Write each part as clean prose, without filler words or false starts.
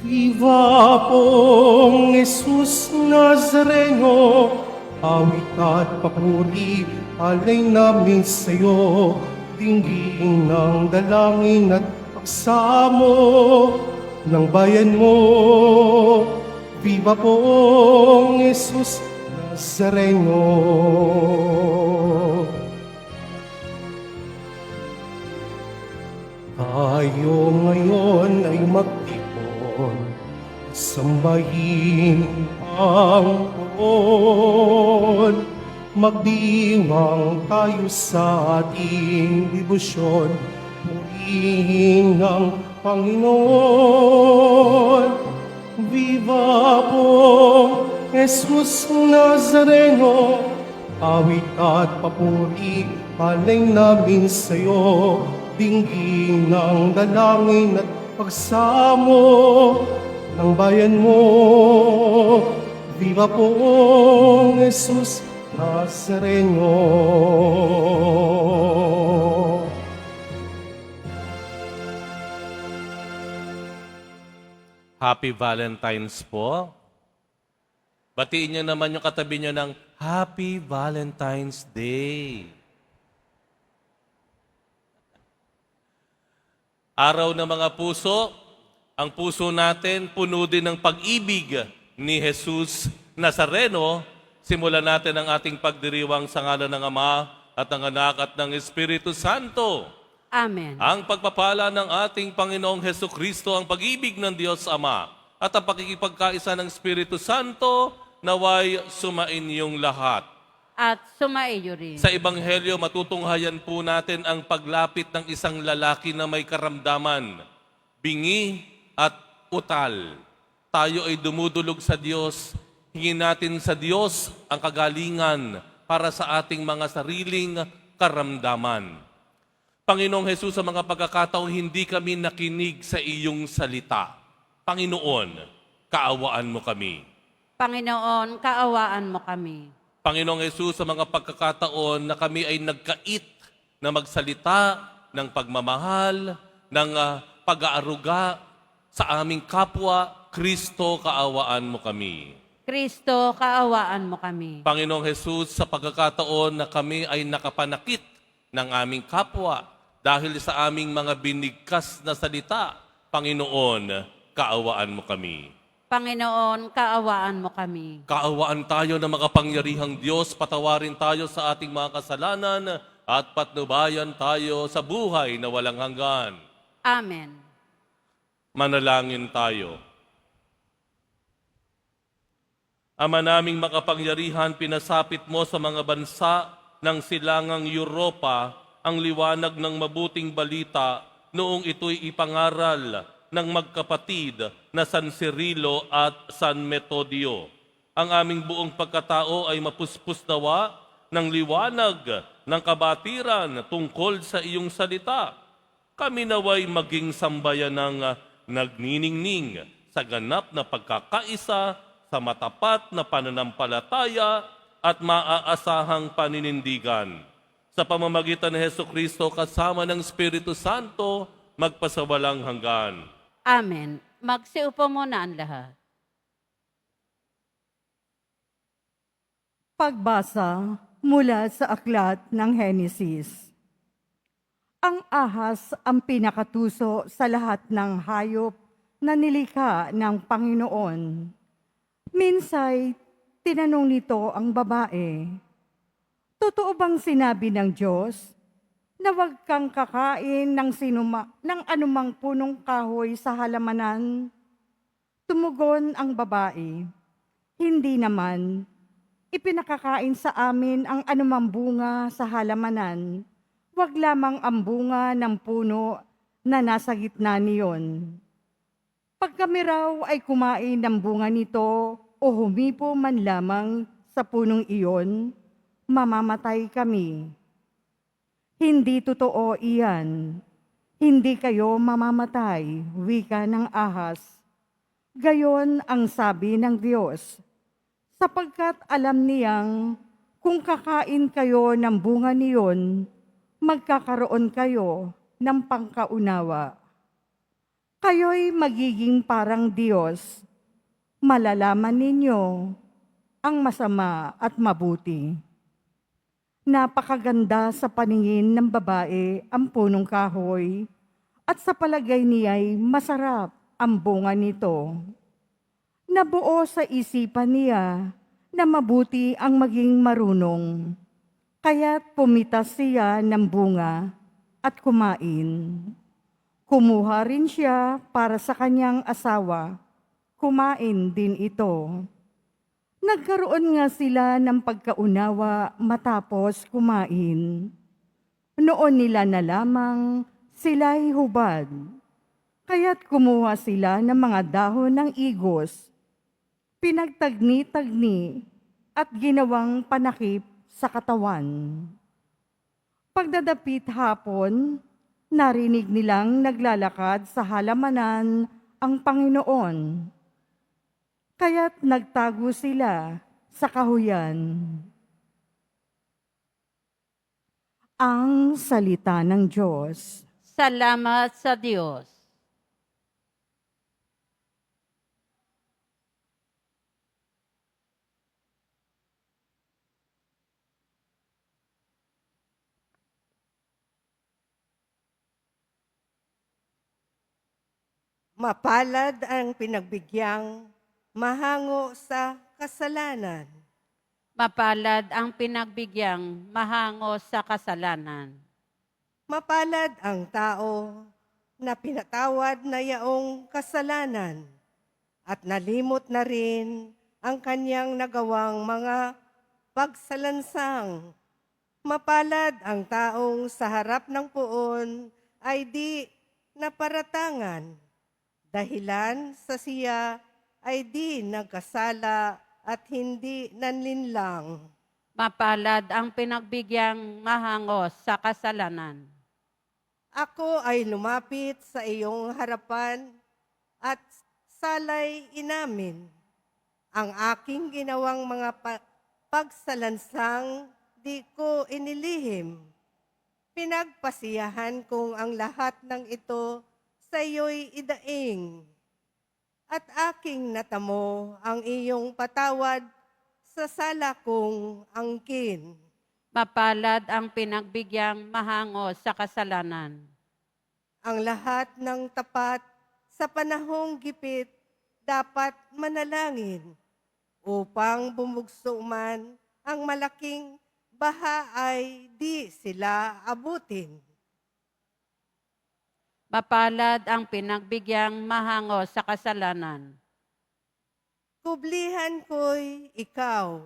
Viva pong Jesus Nazareno, awit at papuri, alay namin sa'yo, dinggin ng dalangin at pagsamo ng bayan mo. Viva pong Jesus Nazareno. Tayo ngayon ay magtipon, sambahin ang Poon. Magdiwang tayo sa ating debosyon, purihin ang Panginoon. Viva po Jesus Nazareno, awit at papuri, alay namin sa'yo, dinggin ng dalangin at pagsamo ng bayan mo. Viva po Jesus Nazareno. Happy Valentine's po. Batiin niyo naman yung katabi niyo ng Happy Valentine's Day. Araw ng mga puso, ang puso natin puno din ng pag-ibig ni Jesus Nazareno. Simulan natin ang ating pagdiriwang sa ngalan ng Ama at ng Anak at ng Espiritu Santo. Amen. Ang pagpapala ng ating Panginoong Hesukristo, ang pag-ibig ng Diyos Ama, at ang pakikipagkaisa ng Espiritu Santo, naway sumain yung lahat. At sumaiyo rin. Sa Ebanghelyo, matutunghayan po natin ang paglapit ng isang lalaki na may karamdaman, bingi at utal. Tayo ay dumudulog sa Diyos, hingin natin sa Diyos ang kagalingan para sa ating mga sariling karamdaman. Panginoong Jesus, sa mga pagkakataong hindi kami nakinig sa iyong salita, Panginoon, kaawaan mo kami. Panginoon, kaawaan mo kami. Panginoong Jesus, sa mga pagkakataon na kami ay nagkait na magsalita ng pagmamahal, ng pag-aaruga sa aming kapwa, Kristo, kaawaan mo kami. Kristo, kaawaan mo kami. Panginoong Jesus, sa pagkakataon na kami ay nakapanakit ng aming kapwa dahil sa aming mga binigkas na salita, Panginoon, kaawaan mo kami. Panginoon, kaawaan mo kami. Kaawaan tayo ng makapangyarihang Diyos, patawarin tayo sa ating mga kasalanan at patnubayan tayo sa buhay na walang hanggan. Amen. Manalangin tayo. Ama naming makapangyarihan, pinasapit mo sa mga bansa ng silangang Europa ang liwanag ng mabuting balita noong ito'y ipangaral ng magkapatid na San Cirilo at San Metodio. Ang aming buong pagkatao ay mapuspos nawa ng liwanag ng kabatiran tungkol sa iyong salita. Kami naway maging sambayan ng nagniningning sa ganap na pagkakaisa, sa matapat na pananampalataya at maaasahang paninindigan. Sa pamamagitan ni Hesukristo kasama ng Espiritu Santo, magpasawalang hanggan. Amen. Magsiupo muna ang lahat. Pagbasa mula sa aklat ng Henesis. Ang ahas ang pinakatuso sa lahat ng hayop na nilikha ng Panginoon. Minsay, tinanong nito ang babae, "Totoo bang sinabi ng Diyos na huwag kang kakain ng anumang punong kahoy sa halamanan?" Tumugon ang babae, "Hindi naman. Ipinakakain sa amin ang anumang bunga sa halamanan, wag lamang ang bunga ng puno na nasa gitna niyon. Pag kami raw ay kumain ng bunga nito o humipo man lamang sa punong iyon, mamamatay kami." "Hindi totoo iyan. Hindi kayo mamamatay," wika ng ahas. Gayon ang sabi ng Diyos, sapagkat alam niyang kung kakain kayo ng bunga niyon, magkakaroon kayo ng pangkaunawa. Kayo'y magiging parang Diyos. Malalaman ninyo ang masama at mabuti. Napakaganda sa paningin ng babae ang punong kahoy, at sa palagay niya'y masarap ang bunga nito. Nabuo sa isipan niya na mabuti ang maging marunong, kaya't pumitas siya ng bunga at kumain. Kumuha rin siya para sa kanyang asawa, kumain din ito. Nagkaroon nga sila ng pagkaunawa matapos kumain. Noon nila na lamang sila'y hubad, kaya't kumuha sila ng mga dahon ng igos, pinagtagni-tagni at ginawang panakip sa katawan. Pagdadapit hapon, narinig nilang naglalakad sa halamanan ang Panginoon. Kaya't nagtago sila sa kahuyan. Ang salita ng Diyos. Salamat sa Diyos. Mapalad ang pinagbigyang mahango sa kasalanan. Mapalad ang pinagbigyang mahango sa kasalanan. Mapalad ang tao na pinatawad na yaong kasalanan at nalimot na rin ang kanyang nagawang mga pagsalansang. Mapalad ang taong sa harap ng puon ay di naparatangan, dahilan sa siya ay di nagkasala at hindi nanlinlang. Mapalad ang pinagbigyang mahango sa kasalanan. Ako ay lumapit sa iyong harapan at salay inamin ang aking ginawang mga pagsalansang di ko inilihim. Pinagpasiyahan kong ang lahat ng ito sa iyo'y idaing, at aking natamo ang iyong patawad sa sala kong angkin. Mapalad ang pinagbigyang mahango sa kasalanan. Ang lahat ng tapat sa panahong gipit dapat manalangin upang bumugso man ang malaking baha ay di sila abutin. Mapalad ang pinagbigyang mahango sa kasalanan. Kublihan ko'y ikaw,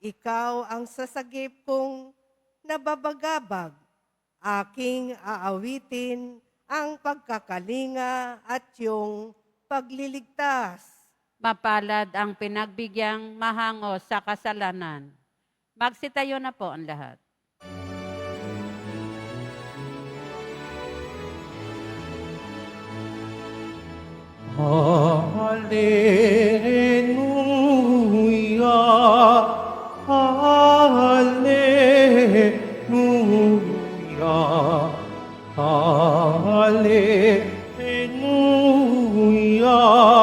ikaw ang sasagip kong nababagabag. Aking aawitin ang pagkakalinga at yung pagliligtas. Mapalad ang pinagbigyang mahango sa kasalanan. Magsitayo na po ang lahat. Hallelujah, Hallelujah, Hallelujah,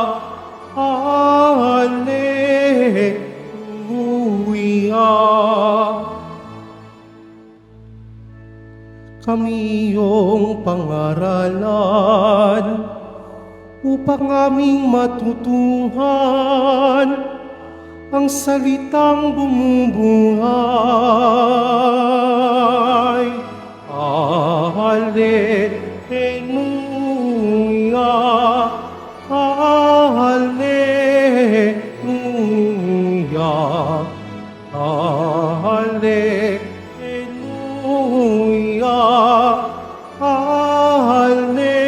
Hallelujah. Kami iyong pangaralan upang aming matutuhan ang salitang bumubuhay. Hallelujah, Hallelujah, Hallelujah, Hallelujah.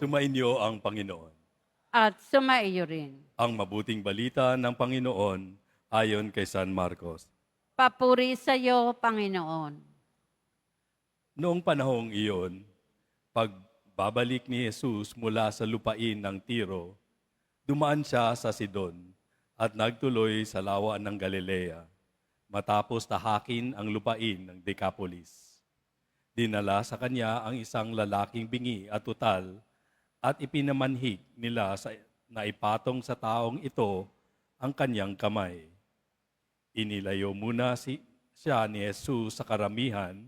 Sumainyo ang Panginoon. At sumaiyo rin. Ang mabuting balita ng Panginoon ayon kay San Marcos. Papuri sa iyo, Panginoon. Noong panahong iyon, pagbabalik ni Jesus mula sa lupain ng Tiro, dumaan siya sa Sidon at nagtuloy sa lawa ng Galilea. matapos tahakin ang lupain ng Decapolis. Dinala sa kanya ang isang lalaking bingi at utal at ipinamanhik nila na ipatong sa taong ito ang kanyang kamay. Inilayo muna siya ni Jesus sa karamihan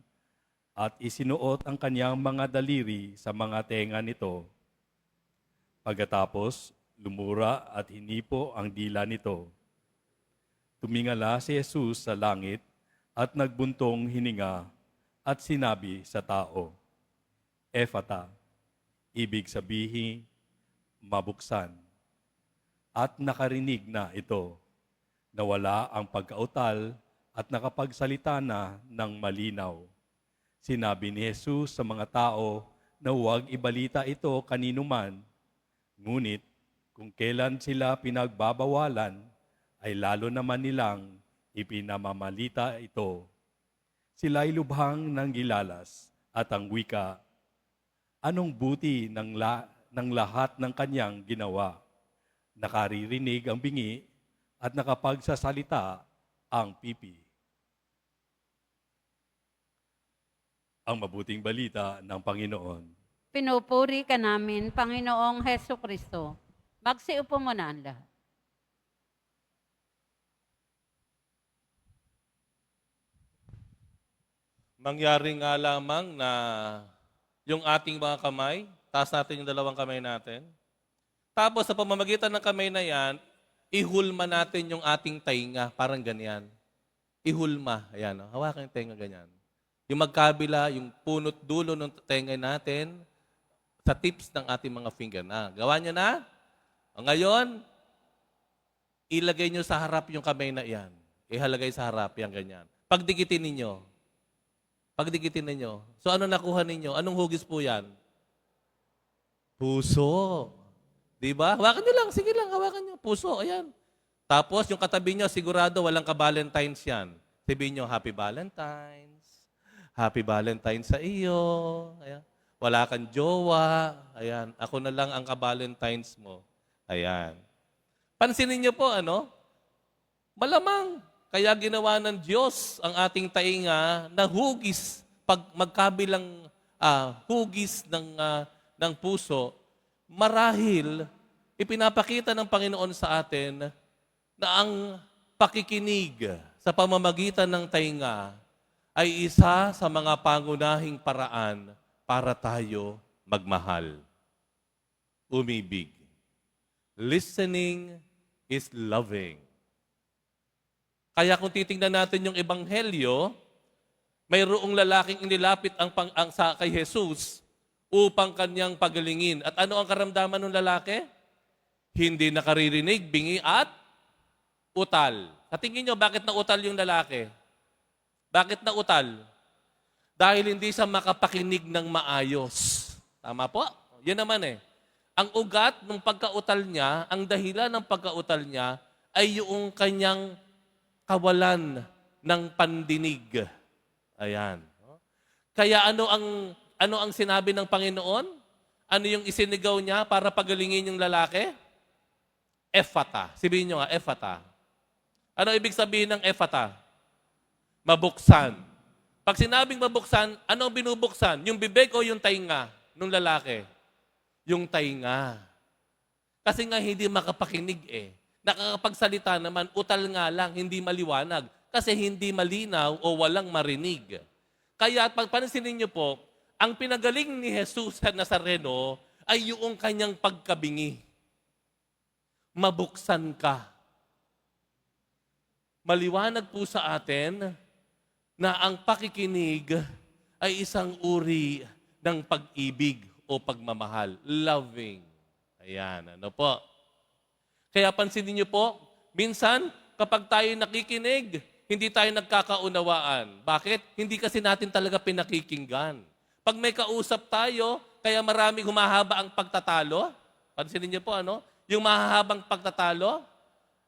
at isinuot ang kanyang mga daliri sa mga tenga nito. Pagkatapos, lumura at hinipo ang dila nito. Tumingala si Jesus sa langit at nagbuntong hininga at sinabi sa tao, Ephata, ibig sabihin, mabuksan. At nakarinig na ito, nawala ang pagkautal at nakapagsalita na ng malinaw. Sinabi ni Jesus sa mga tao na huwag ibalita ito kaninuman, ngunit kung kailan sila pinagbabawalan, ay lalo naman nilang ipinamamalita ito. Sila'y lubhang ng gilalas at ang wika, anong buti ng lahat ng kanyang ginawa? Nakaririnig ang bingi at nakapagsasalita ang pipi. Ang mabuting balita ng Panginoon. Pinupuri ka namin, Panginoong Heso Kristo. Magsiupo muna ang lahat. Mangyari nga lamang na yung ating mga kamay, taas natin yung dalawang kamay natin. Tapos sa pamamagitan ng kamay na yan, ihulma natin yung ating tainga, parang ganyan. Ihulma, ayan, hawakan yung tainga ganyan. Yung magkabila, yung punot dulo ng tainga natin, sa tips ng ating mga finger na. Gawa nyo na? Ngayon, ilagay nyo sa harap yung kamay na yan. Ihalagay sa harap, yan ganyan. Pagdikitin ninyo. Pagdikitin ninyo. So ano nakuha ninyo? Anong hugis po yan? Puso. Diba? Hawakan nyo lang. Sige lang, hawakan nyo. Puso, ayan. Tapos yung katabi nyo, sigurado walang ka-Valentines yan. Sabihin nyo, Happy Valentines. Happy Valentines sa iyo. Ayan. Wala kang jowa. Ayan. Ako na lang ang ka-Valentines mo. Ayan. Pansinin nyo po, ano? Malamang. Kaya ginawa ng Diyos ang ating tainga na hugis, pag magkabilang hugis ng puso, marahil ipinapakita ng Panginoon sa atin na ang pakikinig sa pamamagitan ng tainga ay isa sa mga pangunahing paraan para tayo magmahal. Umibig. Listening is loving. Kaya kung titingnan natin yung ebanghelyo, mayroong lalaking inilapit kay Jesus upang kanyang pagalingin. At ano ang karamdaman ng lalaki? Hindi nakaririnig, bingi at utal. Sa tingin nyo, bakit nautal yung lalaki? Bakit nautal? Dahil hindi siya makapakinig ng maayos. Tama po? Yan naman eh. Ang ugat ng pagkautal niya, ang dahilan ng pagkautal niya, ay yung kanyang kawalan ng pandinig. Ayan. Kaya ano ang sinabi ng Panginoon? Ano yung isinigaw niya para pagalingin yung lalaki? Ephata. Sabihin nyo nga, Ephata. Ano ibig sabihin ng Ephata? Mabuksan. Pag sinabing mabuksan, ano binubuksan? Yung bibig o yung tainga ng lalaki? Yung tainga. Kasi nga hindi makapakinig eh. Nakakapagsalita naman, utal nga lang, hindi maliwanag. Kasi hindi malinaw o walang marinig. Kaya pansinin niyo po, ang pinagaling ni Jesus sa Nazareno ay yung kanyang pagkabingi. Mabuksan ka. Maliwanag po sa atin na ang pakikinig ay isang uri ng pag-ibig o pagmamahal. Loving. Ayan, ano po? Kaya pansinin niyo po, minsan kapag tayo nakikinig, hindi tayo nagkakaunawaan. Bakit? Hindi kasi natin talaga pinakikinggan. Pag may kausap tayo, kaya maraming humahaba ang pagtatalo. Pansinin niyo po, ano? Yung mahahabang pagtatalo,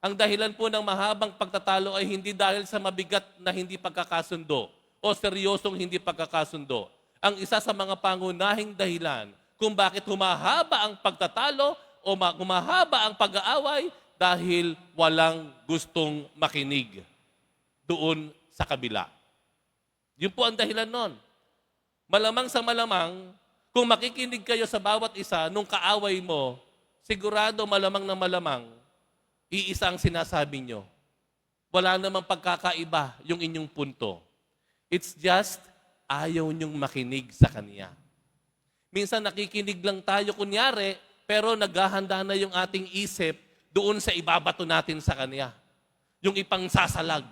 ang dahilan po ng mahabang pagtatalo ay hindi dahil sa mabigat na hindi pagkakasundo o seryosong hindi pagkakasundo. Ang isa sa mga pangunahing dahilan kung bakit humahaba ang pagtatalo o humahaba ang pag-aaway dahil walang gustong makinig. doon sa kabila. Yun po ang dahilan nun. Malamang sa malamang, kung makikinig kayo sa bawat isa nung kaaway mo, sigurado malamang na malamang, iisa ang sinasabi nyo. Wala namang pagkakaiba yung inyong punto. It's just ayaw nyong makinig sa kanya. Minsan nakikinig lang tayo kunyari, pero naghahanda na yung ating isip doon sa ibabato natin sa kanya. Yung ipangsasalag.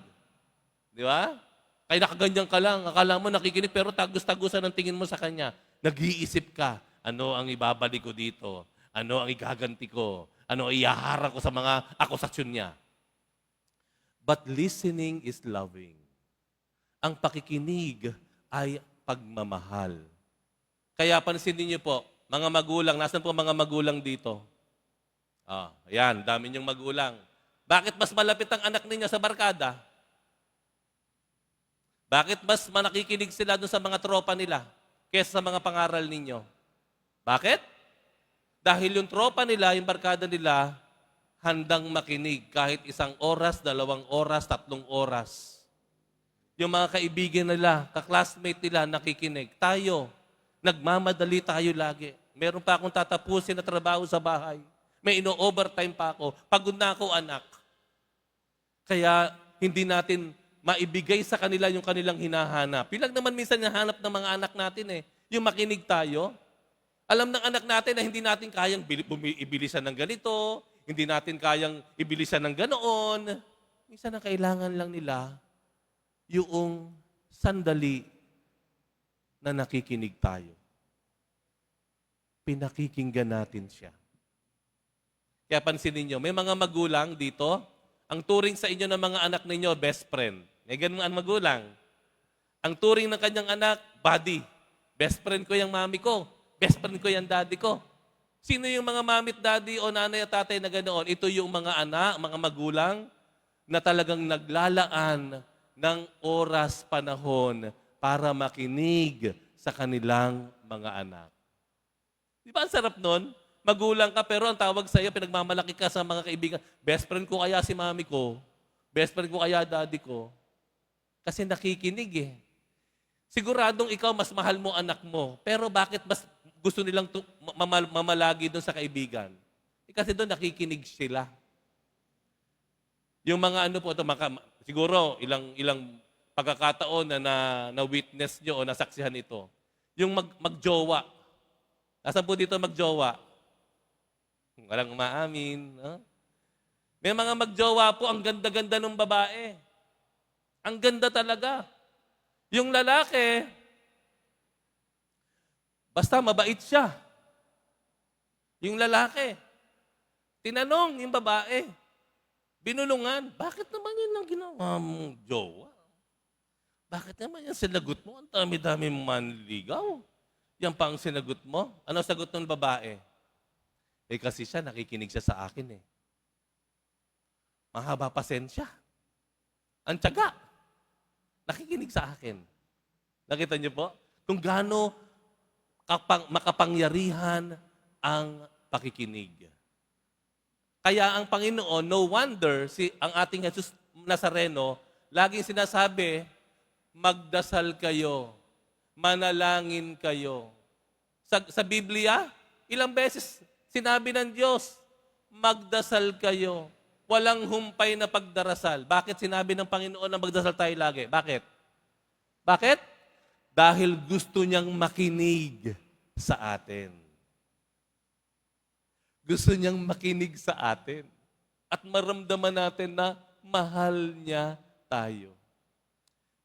Di ba? Kaya nakaganyan ka lang, akala mo nakikinig, pero tagus-tagusan ang tingin mo sa kanya. Nag-iisip ka, ano ang ibabalik ko dito? Ano ang igaganti ko? Ano ang iyaharap ko sa mga akusasyon niya? But listening is loving. Ang pakikinig ay pagmamahal. Kaya pansinin niyo po, mga magulang, nasan po mga magulang dito? Ayan, dami niyong magulang. Bakit mas malapit ang anak ninyo sa barkada? Bakit mas manakikinig sila doon sa mga tropa nila kaysa sa mga pangaral ninyo? Bakit? Dahil yung tropa nila, yung barkada nila, handang makinig kahit 1 oras, 2 oras, 3 oras. Yung mga kaibigan nila, kaklasmate nila, nakikinig. Tayo, nagmamadali tayo lagi. Meron pa akong tatapusin na trabaho sa bahay. May ino-overtime pa ako. Pagod na ako, anak. Kaya hindi natin maibigay sa kanila yung kanilang hinahanap. Pilang naman minsan hinahanap ng mga anak natin yung makinig tayo. Alam ng anak natin na hindi natin kayang ibilisan ng ganito, hindi natin kayang ibilisan ng ganoon. Minsan ang kailangan lang nila yung sandali na nakikinig tayo. Pinakikinggan natin siya. Kaya pansinin niyo, may mga magulang dito, ang turing sa inyo ng mga anak ninyo, best friend. May ganun ang magulang. Ang turing ng kanyang anak, buddy. Best friend ko yung mami ko. Best friend ko yung daddy ko. Sino yung mga mami at daddy o nanay at tatay na ganoon? Ito yung mga anak, mga magulang na talagang naglalaan ng oras, panahon para makinig sa kanilang mga anak. Di ba ang sarap nun? Magulang ka pero ang tawag sa iyo, pinagmamalaki ka sa mga kaibigan. Best friend ko kaya si mami ko. Best friend ko kaya daddy ko. Kasi nakikinig Siguradong ikaw mas mahal mo anak mo. Pero bakit mas gusto nilang mamalagi doon sa kaibigan? Kasi doon nakikinig sila. Yung mga ano po, siguro ilang pagkakataon na witness nyo o nasaksihan ito. Yung magjowa. Nasaan po dito magjowa? Walang umaamin. No? May mga magjowa po, ang ganda-ganda ng babae. Ang ganda talaga. Yung lalaki, basta mabait siya. Yung lalaki, tinanong yung babae, binulungan, bakit naman yun ang ginawa mong jowa? Bakit naman yung sinagot mo? Ang dami-dami mong manligaw. Yan pa ang sinagot mo? Ano sagot ng babae? Kasi siya, nakikinig siya sa akin Mahaba pasensya. Ang tiyaga. Nakikinig sa akin. Nakita niyo po? Kung gaano makapangyarihan ang pakikinig. Kaya ang Panginoon, no wonder, ang ating Jesus Nazareno, laging sinasabi, magdasal kayo, manalangin kayo. Sa Biblia, ilang beses sinabi ng Diyos, magdasal kayo. Walang humpay na pagdarasal. Bakit sinabi ng Panginoon na magdasal tayo lagi? Bakit? Bakit? Dahil gusto niyang makinig sa atin. Gusto niyang makinig sa atin. At maramdaman natin na mahal niya tayo.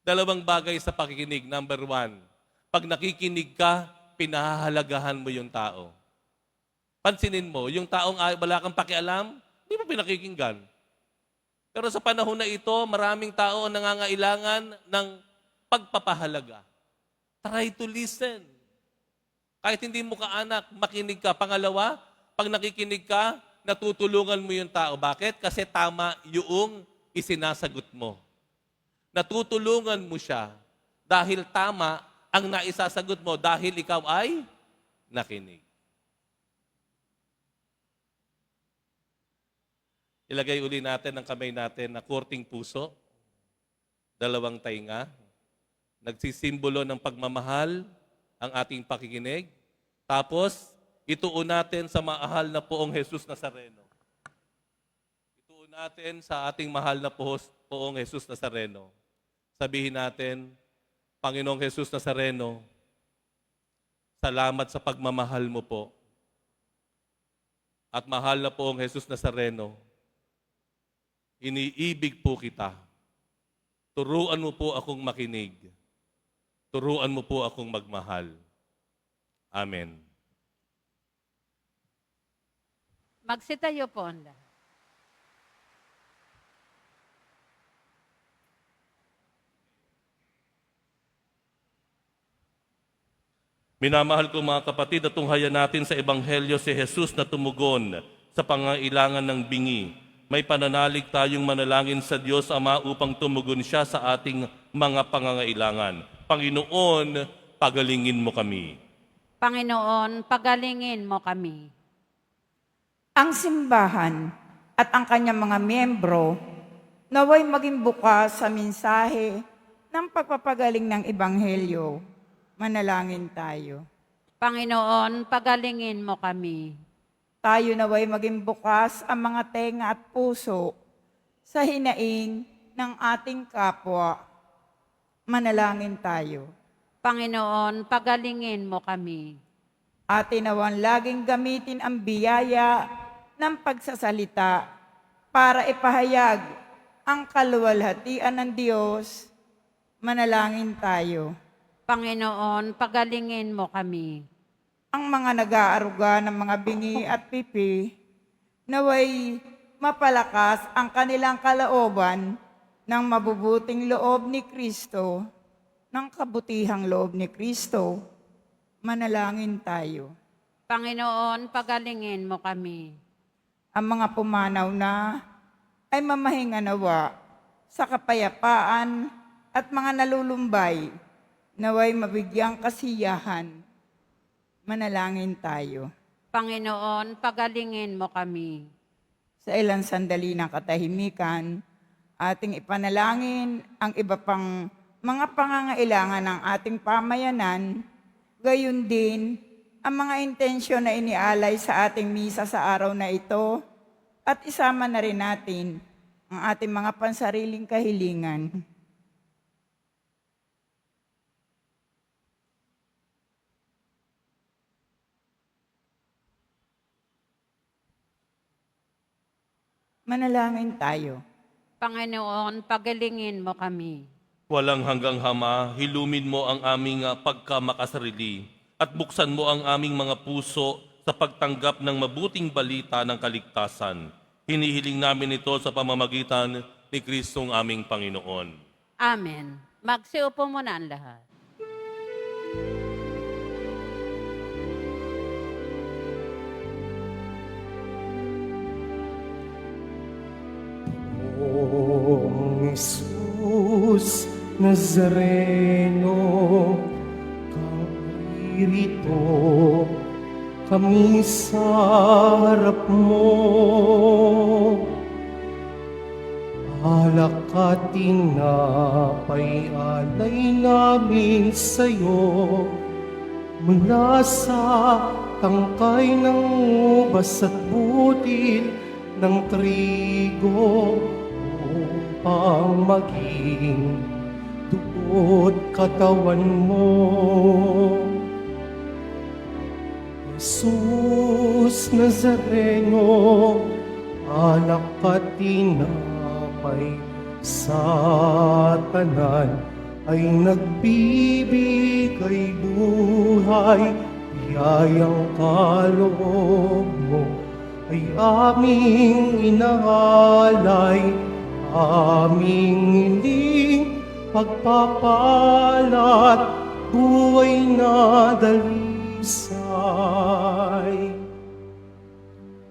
2 bagay sa pakikinig. Number 1, pag nakikinig ka, pinahahalagahan mo yung tao. Pansinin mo, yung taong wala kang pakialam, hindi mo pinakikinggan. Pero sa panahon na ito, maraming tao ang nangangailangan ng pagpapahalaga. Try to listen. Kahit hindi mo kaanak, makinig ka. Pangalawa, pag nakikinig ka, natutulungan mo yung tao. Bakit? Kasi tama yung isinasagot mo. Natutulungan mo siya dahil tama ang naisasagot mo dahil ikaw ay nakinig. Ilagay uli natin ang kamay natin na kurting puso. Dalawang tainga. Nagsisimbolo ng pagmamahal ang ating pakikinig. Tapos, ituon natin sa mahal na poong Jesus Nazareno. Ituon natin sa ating mahal na poong Jesus Nazareno. Sabihin natin, Panginoong Jesus Nazareno, salamat sa pagmamahal mo po. At mahal na poong Jesus Nazareno, iniibig po kita. Turuan mo po akong makinig. Turuan mo po akong magmahal. Amen. Magsitayo po ang lahat. Minamahal ko mga kapatid, at tunghayan natin sa Ebanghelyo si Jesus na tumugon sa pangailangan ng bingi. May pananalig tayong manalangin sa Diyos Ama upang tumugon siya sa ating mga pangangailangan. Panginoon, pagalingin mo kami. Panginoon, pagalingin mo kami. Ang simbahan at ang kanyang mga miyembro naway maging bukas sa mensahe ng pagpapagaling ng Ebanghelyo. Manalangin tayo. Panginoon, pagalingin mo kami. Tayo naway maging bukas ang mga tenga at puso sa hinaing ng ating kapwa. Manalangin tayo. Panginoon, pagalingin mo kami. Atin nawan laging gamitin ang biyaya ng pagsasalita para ipahayag ang kaluwalhatian ng Diyos. Manalangin tayo. Panginoon, pagalingin mo kami. Ang mga nag-aaruga ng mga bingi at pipi, naway mapalakas ang kanilang kalooban ng mabubuting loob ni Kristo, ng kabutihang loob ni Kristo. Manalangin tayo. Panginoon, pagalingin mo kami. Ang mga pumanaw na ay mamahinga nawa sa kapayapaan at mga nalulumbay, naway mabigyang kasiyahan. Manalangin tayo. Panginoon, pagalingin mo kami. Sa ilang sandali ng katahimikan, ating ipanalangin ang iba pang mga pangangailangan ng ating pamayanan, gayon din ang mga intensyon na inialay sa ating misa sa araw na ito, at isama na rin natin ang ating mga pansariling kahilingan. Manalangin tayo. Panginoon, pagalingin mo kami. Walang hanggang Ama, hilumin mo ang aming pagkamakasarili at buksan mo ang aming mga puso sa pagtanggap ng mabuting balita ng kaligtasan. Hinihiling namin ito sa pamamagitan ni Kristong aming Panginoon. Amen. Magsiupo muna ang lahat. Poong Jesus Nazareno, karirito kami sa harap mo. Alak at tinapay alay namin sa'yo, mula sa tangkay ng ubas at butil ng trigo, upang maging dugo't katawan mo. Jesus Nazareno, alak at tinapay sa tanan ay nagbibigay buhay, biyayang kaloob mo ay aming inaalay, aming hiling pagpapalat, buhay na dalisay.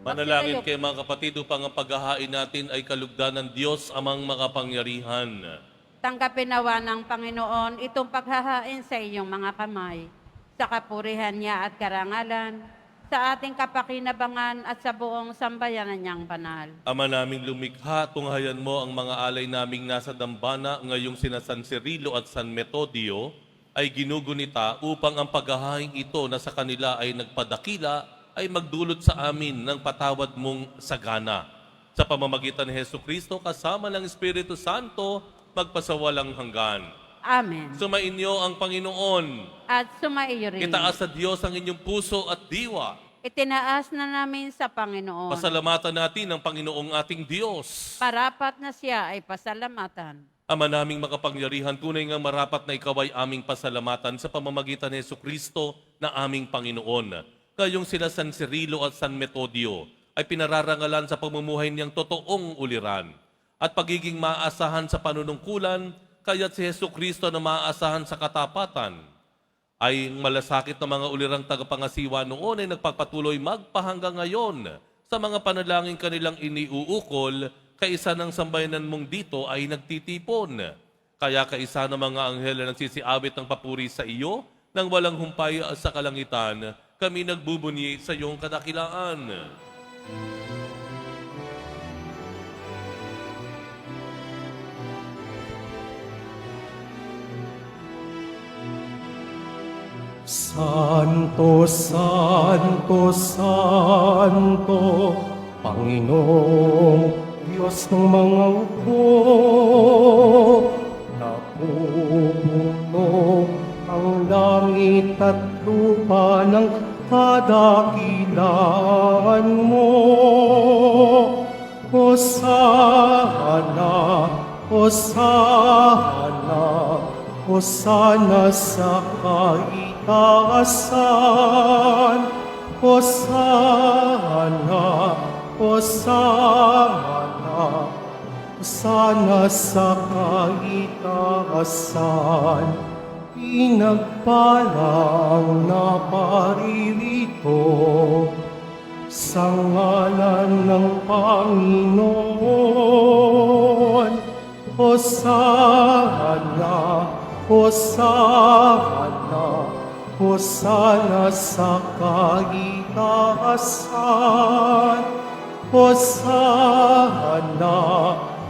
Manalangin kayo mga kapatid upang ang paghahain natin ay kalugdan ng Diyos amang makapangyarihan. Tanggapin nawa ng Panginoon itong paghahain sa iyong mga kamay, sa kapurihan niya at karangalan, sa ating kapakinabangan at sa buong sambayanan niyang banal. Ama naming lumikha, tunghayan mo ang mga alay naming nasa dambana ngayong sina San Cirilo at San Metodio ay ginugunita upang ang paghahaing ito na sa kanila ay nagpadakila ay magdulot sa amin ng patawad mong sagana. Sa pamamagitan ni Hesukristo kasama ng Espiritu Santo, magpasawalang hanggan. Amen. Sumainyo ang Panginoon. At sumaiyo rin. Itaas sa Diyos ang inyong puso at diwa. Itinaas na namin sa Panginoon. Pasalamatan natin ang Panginoong ating Diyos. Parapat na siya ay pasalamatan. Ama naming makapangyarihan, tunay nga marapat na ikaw ay aming pasalamatan sa pamamagitan ni Hesukristo na aming Panginoon. Kayong sila San Cirilo at San Metodio ay pinararangalan sa pamumuhay niyang totoong uliran at pagiging maaasahan sa panunungkulan, kaya't si Hesukristo na maaasahan sa katapatan ay malasakit na mga ulirang tagapangasiwa noon ay nagpapatuloy magpahanggang ngayon sa mga panalangin kanilang iniuukol, kaisa ng sambayanan mong dito ay nagtitipon. Kaya kaisa ng mga anghel na nagsisiawit ng papuri sa iyo, nang walang humpay sa kalangitan, kami nagbubunyi sa iyong kadakilaan. Santo, Santo, Santo, Panginoong Diyos ng mga upo, napupuno ang langit at lupa ng kadakilaan mo. Hosana, Hosana, Hosana sa kaitaasan. Hosana, Hosana, Hosana sa kaitaasan. Pinagpalang naparirito sa ngalan ng Panginoon. Hosana, Hosana, Hosana sa kaitaasan. Hosana,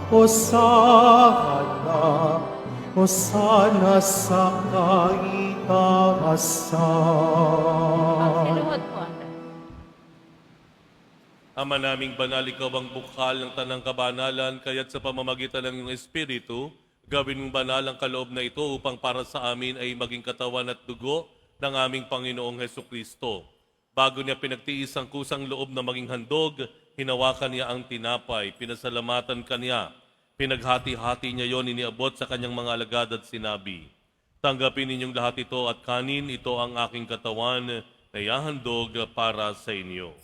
Hosana, Hosana sa kaitaasan. Magsiluhod po ang lahat. Ama naming banal, ikaw ang bukhal ng tanang kabanalan, kaya't sa pamamagitan ng iyong Espiritu, gawin mong banal ang kaloob na ito upang para sa amin ay maging katawan at dugo ng aming Panginoong Hesukristo. Bago niya pinagtiis ang kusang loob na maging handog, hinawakan niya ang tinapay, pinasalamatan kanya, pinaghati-hati niya yon, iniabot sa kanyang mga alagad at sinabi, "Tanggapin ninyong lahat ito at kanin, ito ang aking katawan na ihahandog para sa inyo."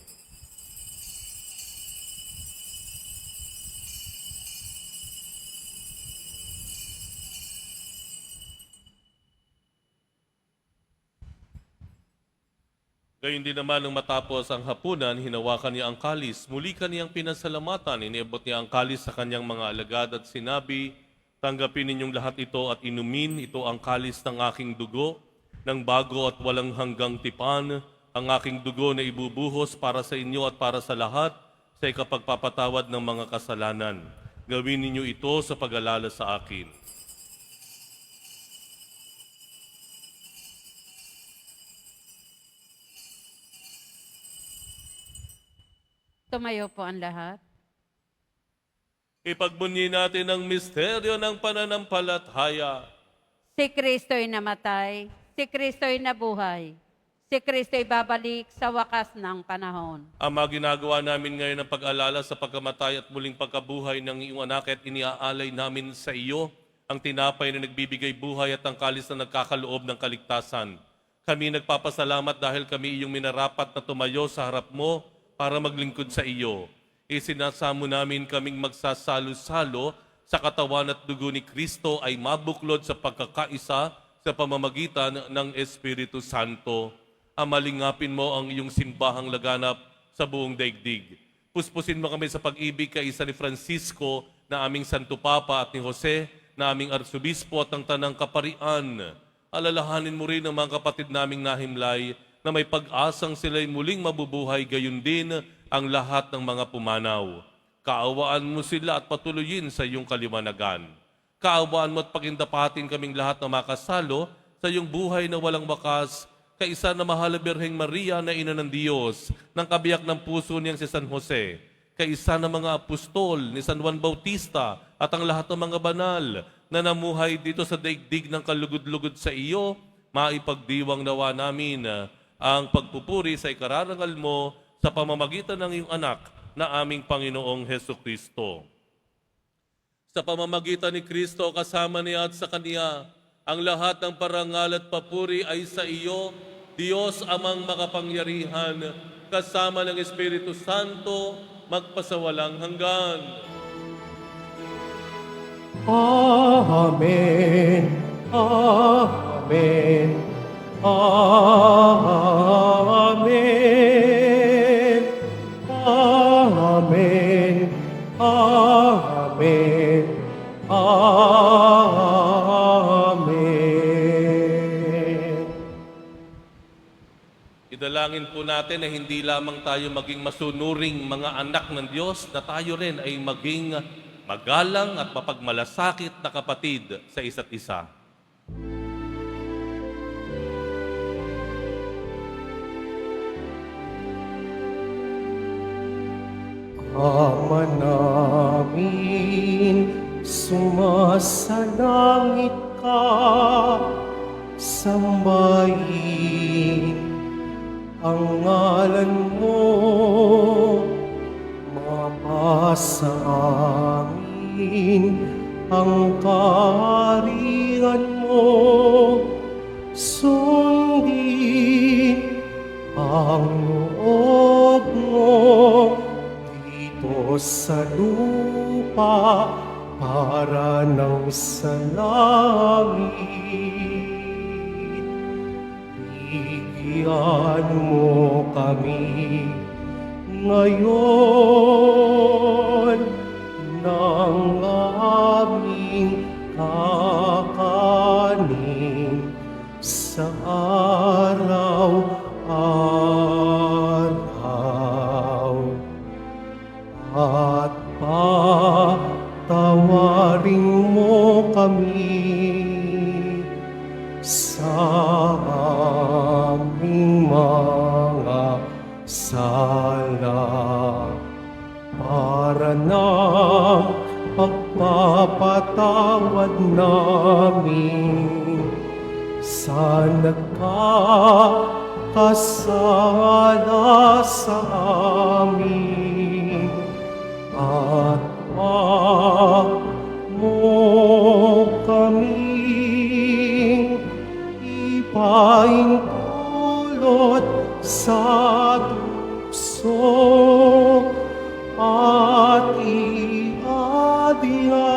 Gayun din naman nang matapos ang hapunan, hinawakan niya ang kalis. Muli kaniyang pinasalamatan, iniabot niya ang kalis sa kanyang mga alagad at sinabi, "Tanggapin ninyong lahat ito at inumin, ito ang kalis ng aking dugo, ng bago at walang hanggang tipan, ang aking dugo na ibubuhos para sa inyo at para sa lahat sa ikapagpapatawad ng mga kasalanan. Gawin ninyo ito sa pag-alala sa akin." Tumayo po ang lahat. Ipagbunyi natin ang misteryo ng pananampalataya. Si Kristo'y namatay, si Kristo'y nabuhay, si Kristo'y babalik sa wakas ng panahon. Ama, ginagawa namin ngayon ang pag-alala sa pagkamatay at muling pagkabuhay ng iyong anak at iniaalay namin sa iyo ang tinapay na nagbibigay buhay at ang kalis na nagkakaloob ng kaligtasan. Kami nagpapasalamat dahil kami iyong minarapat na tumayo sa harap mo para maglingkod sa iyo. Isinasamo namin kaming magsasalo-salo sa katawan at dugo ni Kristo ay mabuklod sa pagkakaisa sa pamamagitan ng Espiritu Santo. Amalingapin mo ang iyong simbahang laganap sa buong daigdig. Puspusin mo kami sa pag-ibig kaisa ni Francisco na aming Santo Papa at ni Jose na aming Arsobispo at ang Tanang Kaparian. Alalahanin mo rin ang mga kapatid naming nahimlay na may pag-asang sila'y muling mabubuhay, gayon din ang lahat ng mga pumanaw. Kaawaan mo sila at patuloyin sa iyong kaliwanagan. Kaawaan mo at pagindapatin kaming lahat na makasalo sa iyong buhay na walang wakas, kaisa na mahal na Birheng Maria na Ina ng Diyos, ng kabiyak ng puso niyang si San Jose, kaisa ng mga apostol ni San Juan Bautista at ang lahat ng mga banal na namuhay dito sa daigdig ng kalugod-lugod sa iyo, maipagdiwang nawa namin ang pagpupuri sa ikararangal mo sa pamamagitan ng iyong anak na aming Panginoong Hesukristo. Sa pamamagitan ni Kristo, kasama niya at sa Kaniya, ang lahat ng parangal at papuri ay sa iyo, Diyos amang makapangyarihan, kasama ng Espiritu Santo, magpasawalang hanggan. Amen. Amen. Amen. Amen. Amen. Amen. Idalangin po natin na hindi lamang tayo maging masunuring mga anak ng Diyos, na tayo rin ay maging magalang at mapagmalasakit na kapatid sa isa't isa. Ama namin, sumasalangit ka, sambahin ang ngalan mo, mapasa amin ang kaharian mo, sundin ang loob mo dito sa lupa para ng sa langit. Bigyan mo kami ngayon ng aming kakanin sa araw-araw. At patawarin mo kami sa aming mga sala, para ng pagpapatawad namin sa nagkakasala sa amin. At wag mo kaming ipaintulot sa tukso, at iadya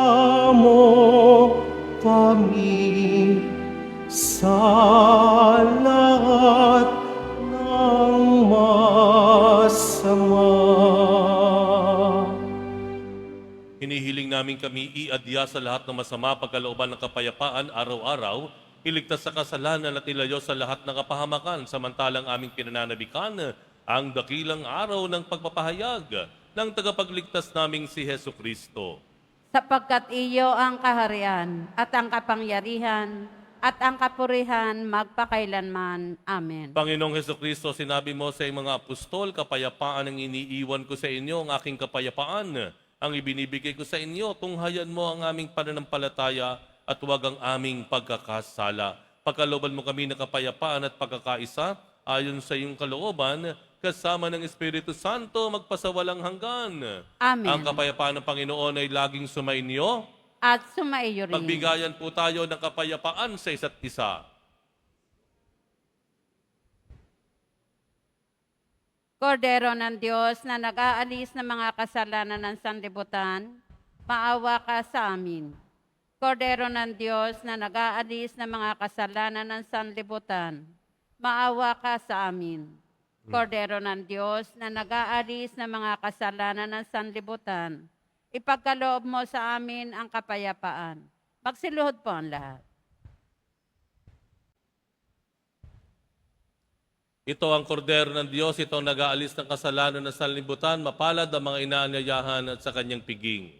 mo kami sa lahat ng masama. Hinihiling namin kami iadya sa lahat ng masama, pagkalooban ng kapayapaan araw-araw, iligtas sa kasalanan at ilayo sa lahat ng kapahamakan, samantalang aming pinananabikan ang dakilang araw ng pagpapahayag ng tagapagligtas naming si Hesu Kristo. Sapagkat iyo ang kaharian at ang kapangyarihan at ang kapurihan magpakailanman. Amen. Panginoong Hesu Kristo, sinabi mo sa iyong mga apostol, kapayapaan ang iniiwan ko sa inyo, ang aking kapayapaan ang ibinibigay ko sa inyo. Tunghayan mo ang aming pananampalataya at huwag ang aming pagkakasala. Pagkalooban mo kami ng kapayapaan at pagkakaisa, ayon sa iyong kalooban, kasama ng Espiritu Santo, magpasawalang hanggan. Amen. Ang kapayapaan ng Panginoon ay laging sumainyo. At sumaiyo rin. Magbigayan po tayo ng kapayapaan sa isa't isa. Kordero ng Diyos na nag-aalis ng mga kasalanan ng sanlibutan, maawa ka sa amin. Kordero ng Diyos na nag-aalis ng mga kasalanan ng sanlibutan, maawa ka sa amin. Kordero ng Diyos na nag-aalis ng mga kasalanan ng sanlibutan, ipagkaloob mo sa amin ang kapayapaan. Magsiluhod po ang lahat. Ito ang kordero ng Diyos, ito ang nag-aalis ng kasalanan ng sanlibutan, mapalad ang mga inaanyayahan at sa kanyang piging.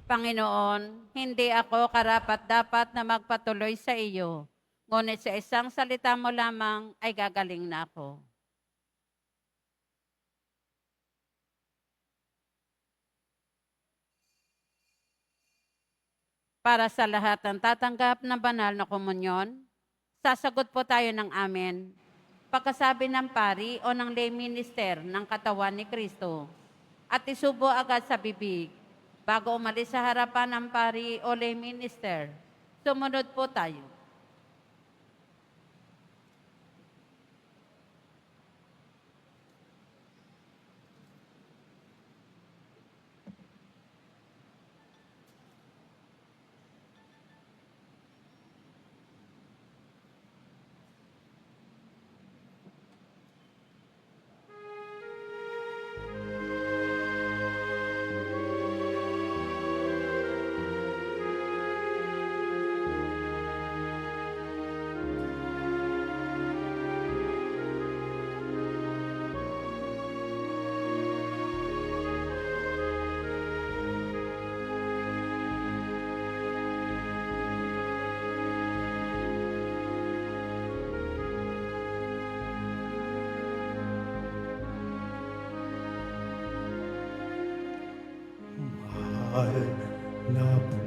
Panginoon, hindi ako karapat-dapat na magpatuloy sa iyo, ngunit sa isang salita mo lamang ay gagaling na ako. Para sa lahat ng tatanggap ng banal na komunyon, sasagot po tayo ng amen. Pagkasabi ng pari o ng lay minister ng katawan ni Kristo at isubo agad sa bibig bago umalis sa harapan ng pari o lay minister. Sumunod po tayo. Mahal na po,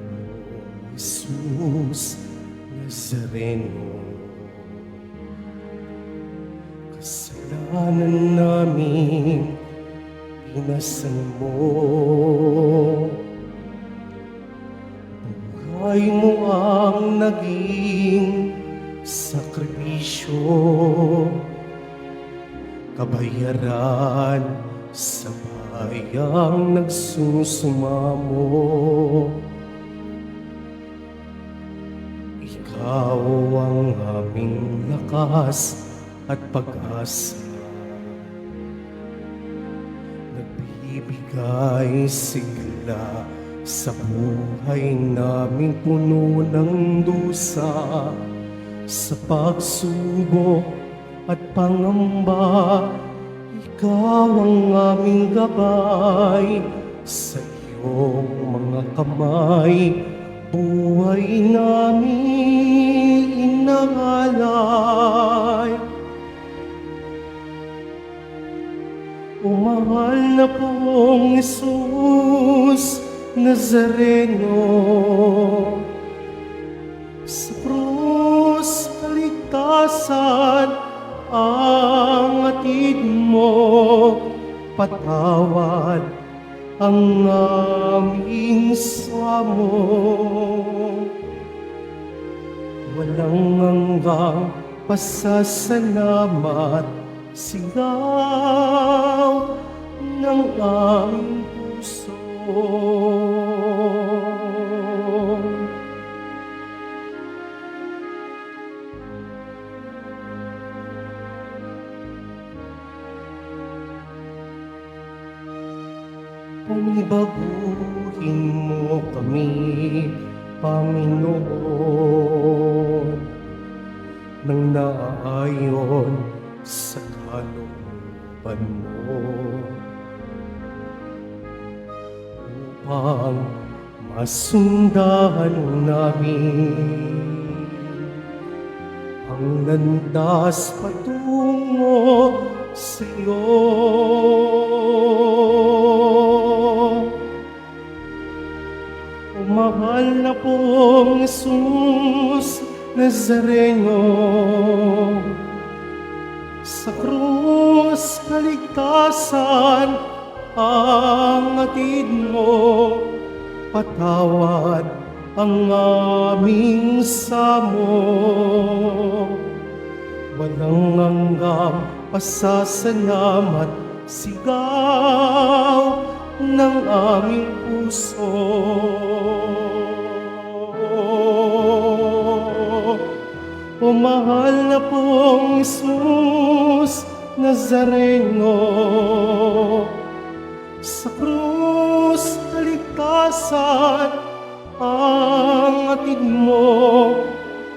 Jesus Nazareno, kasalanan namin pinasan mo. Buhay mo ang naging sakripisyo, kabayaran sa bayang nagsusumamo. Ikaw ang aming lakas at pag-asa, nagbibigay sigla sa buhay namin puno ng dusa. Sa pagsubok at pangamba, ikaw ang aming gabay. Sa iyong mga kamay, buhay namin inaalay. O mahal na pong Jesus Nazareno, sa krus kaligtasan ang atid mo, patawad ang aming samo. Walang hanggang pasasalamat, sigaw ng aming puso. Panibaguhin mo kami, Panginoon, nang naayon sa kalooban mo, upang masundan namin ang landas patungo sa iyo. O mahal na pong Jesus Nazareno, sa krus kaligtasan ang atid mo, patawad ang aming samo. Walang hanggang pasasalamat, sigaw ng aming puso. O mahal na pong Jesus Nazareno, sa krus kaligtasan ang atid mo,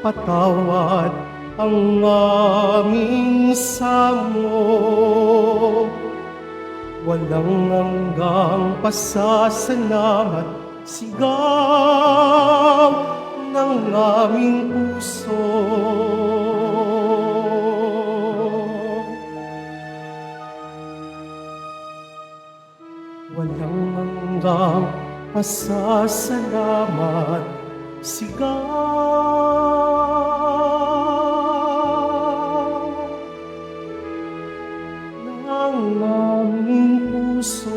patawad ang aming samo. Walang hanggang pasasalamat, sigaw ng aming puso. Walang hanggang pasasalamat, sigaw ng aming puso.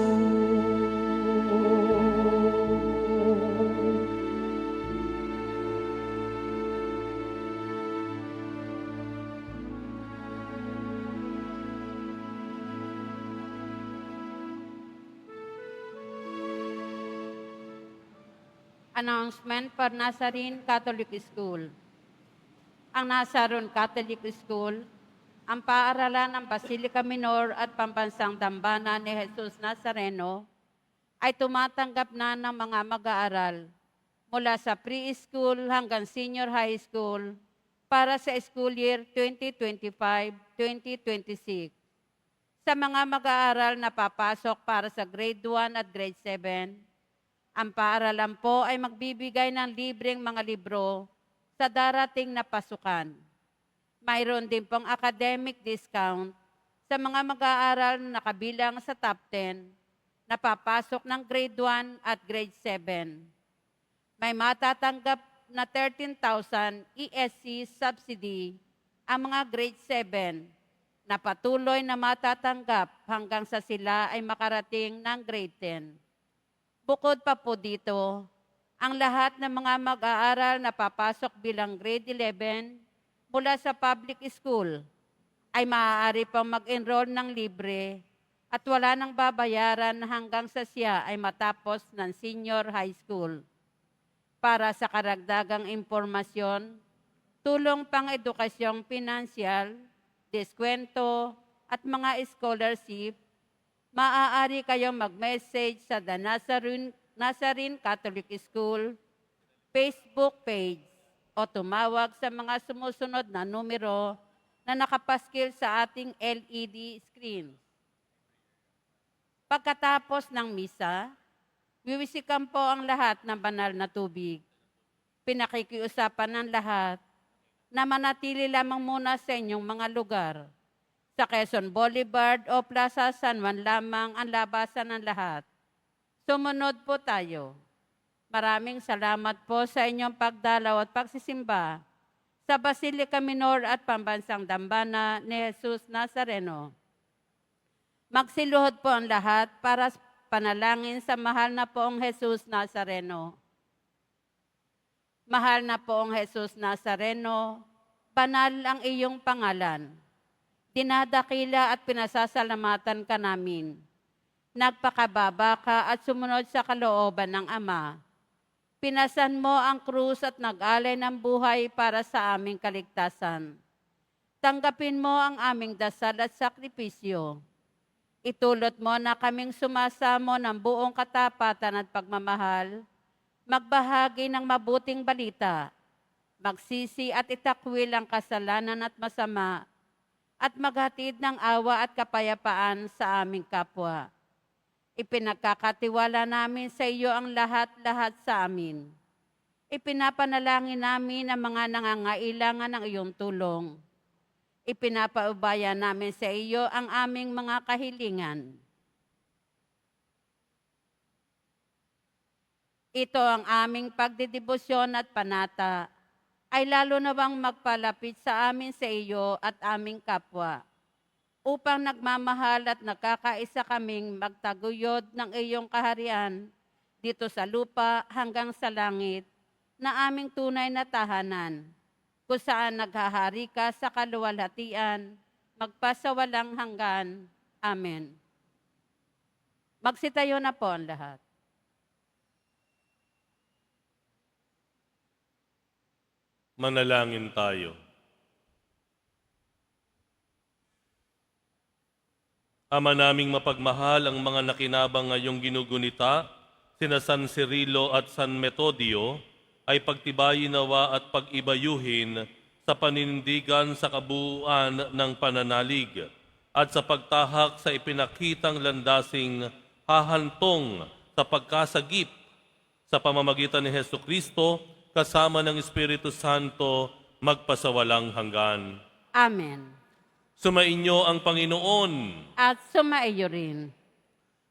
Announcement for Nazarene Catholic School. Ang Nazarene Catholic School, ang paaralan ng Basilica Minor at Pambansang Dambana ni Jesus Nazareno, ay tumatanggap na ng mga mag-aaral mula sa preschool hanggang senior high school para sa school year 2025-2026. Sa mga mag-aaral na papasok para sa grade 1 at grade 7, ang paaralan po ay magbibigay ng libreng mga libro sa darating na pasukan. Mayroon din pong academic discount sa mga mag-aaral na kabilang sa top 10 na papasok ng grade 1 at grade 7. May matatanggap na 13,000 ESC subsidy ang mga grade 7 na patuloy na matatanggap hanggang sa sila ay makarating ng grade 10. Bukod pa po dito, ang lahat ng mga mag-aaral na papasok bilang grade 11 mula sa public school ay maaari pang mag-enroll ng libre at wala nang babayaran hanggang sa siya ay matapos ng senior high school. Para sa karagdagang impormasyon, tulong pang edukasyong pinansyal, diskwento at mga scholarship, maaari kayong mag-message sa The Nazarene Catholic School Facebook page o tumawag sa mga sumusunod na numero na nakapaskil sa ating LED screen. Pagkatapos ng misa, wiwisikan po ang lahat ng banal na tubig. Pinakikiusapan ng lahat na manatili lamang muna sa inyong mga lugar. Sa Quezon Boulevard o Plaza San Juan lamang ang labasan ng lahat. Sumunod po tayo. Maraming salamat po sa inyong pagdalaw at pagsisimba sa Basilica Minor at Pambansang Dambana ni Jesus Nazareno. Magsiluhod po ang lahat para panalangin sa mahal na poong Jesus Nazareno. Mahal na poong Jesus Nazareno, banal ang iyong pangalan. Dinadakila at pinasasalamatan ka namin. Nagpakababa ka at sumunod sa kalooban ng Ama. Pinasan mo ang krus at nag-alay ng buhay para sa aming kaligtasan. Tanggapin mo ang aming dasal at sakripisyo. Itulot mo na kaming sumasamo ng buong katapatan at pagmamahal, magbahagi ng mabuting balita, magsisi at itakwil ang kasalanan at masama, at maghatid ng awa at kapayapaan sa aming kapwa. Ipinagkakatiwala namin sa iyo ang lahat-lahat sa amin. Ipinapanalangin namin ang mga nangangailangan ng iyong tulong. Ipinapaubaya namin sa iyo ang aming mga kahilingan. Ito ang aming pagdidibosyon at panata, ay lalo na bang magpalapit sa amin sa iyo at aming kapwa, upang nagmamahal at nakakaisa kaming magtaguyod ng iyong kaharian dito sa lupa hanggang sa langit, na aming tunay na tahanan, kung saan naghahari ka sa kaluwalhatian, magpasawalang hanggan. Amen. Magsitayo na po ang lahat. Manalangin tayo. Ama naming mapagmahal, ang mga nakinabang ngayong ginugunita, sina San Cirilo at San Metodio, ay pagtibayin nawa at pag-ibayuhin sa paninindigan sa kabuuan ng pananalig at sa pagtahak sa ipinakitang landasing hahantong sa pagkasagip sa pamamagitan ni Hesu Kristo kasama ng Espiritu Santo magpasawalang hanggan. Amen. Sumainyo ang Panginoon. At sumaiyo rin.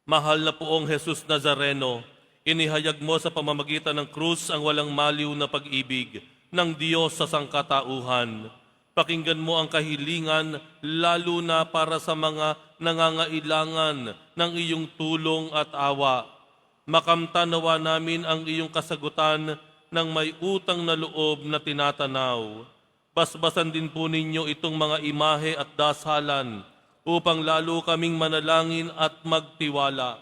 Mahal na poong Jesus Nazareno, inihayag mo sa pamamagitan ng krus ang walang maliw na pag-ibig ng Diyos sa sangkatauhan. Pakinggan mo ang kahilingan, lalo na para sa mga nangangailangan ng iyong tulong at awa. Makamtanawa namin ang iyong kasagutan ng may utang na loob na tinatanaw. Basbasan din po ninyo itong mga imahe at dasalan upang lalo kaming manalangin at magtiwala.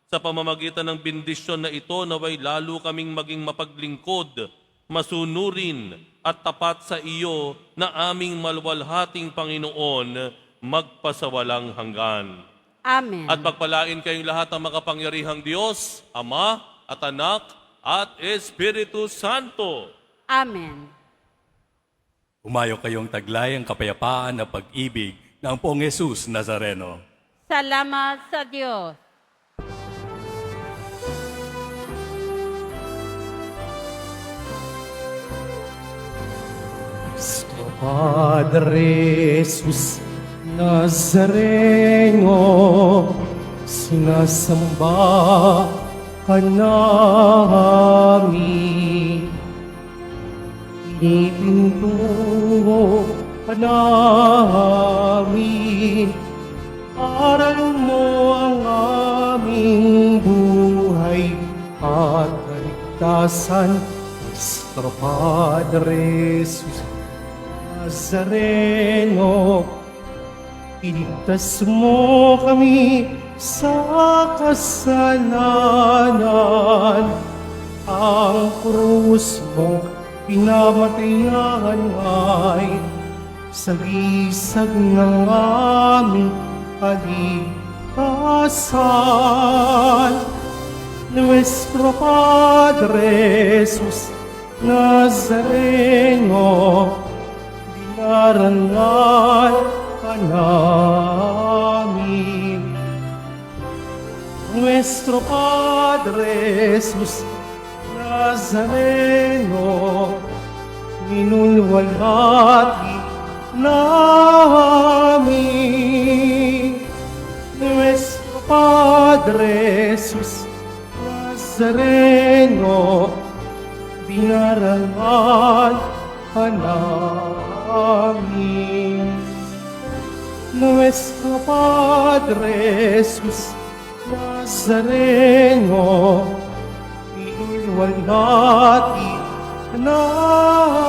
Sa pamamagitan ng bendisyon na ito, naway lalo kaming maging mapaglingkod, masunurin at tapat sa iyo na aming malwalhating Panginoon magpasawalang hanggan. Amen. At pagpalain kayong lahat ng makapangyarihang Diyos, Ama at Anak at Espiritu Santo. Amen. Umayo kayong taglay ang kapayapaan na pag-ibig ng Poong Jesus Nazareno. Salamat sa Diyos. Padre Jesus Nazareno, sinasamba ka namin. Pinipinto ka namin. Aral mo ang aming buhay at kaligtasan. Nuestro Padre Jesus Nazareno, iligtas mo kami sa kasalanan. Ang krus mo pinamatayan ay sagisag ng aming kaligtasan. Nuestro Padre Jesus Nazareno, dinarangal ka namin. Nuestro Padre Jesus Nazareno, minulwalhati namin. Nuestro Padre Jesus Nazareno, dinarangal ka namin. Nuestro Padre Jesus Nazareno, iluwalhati ka namin.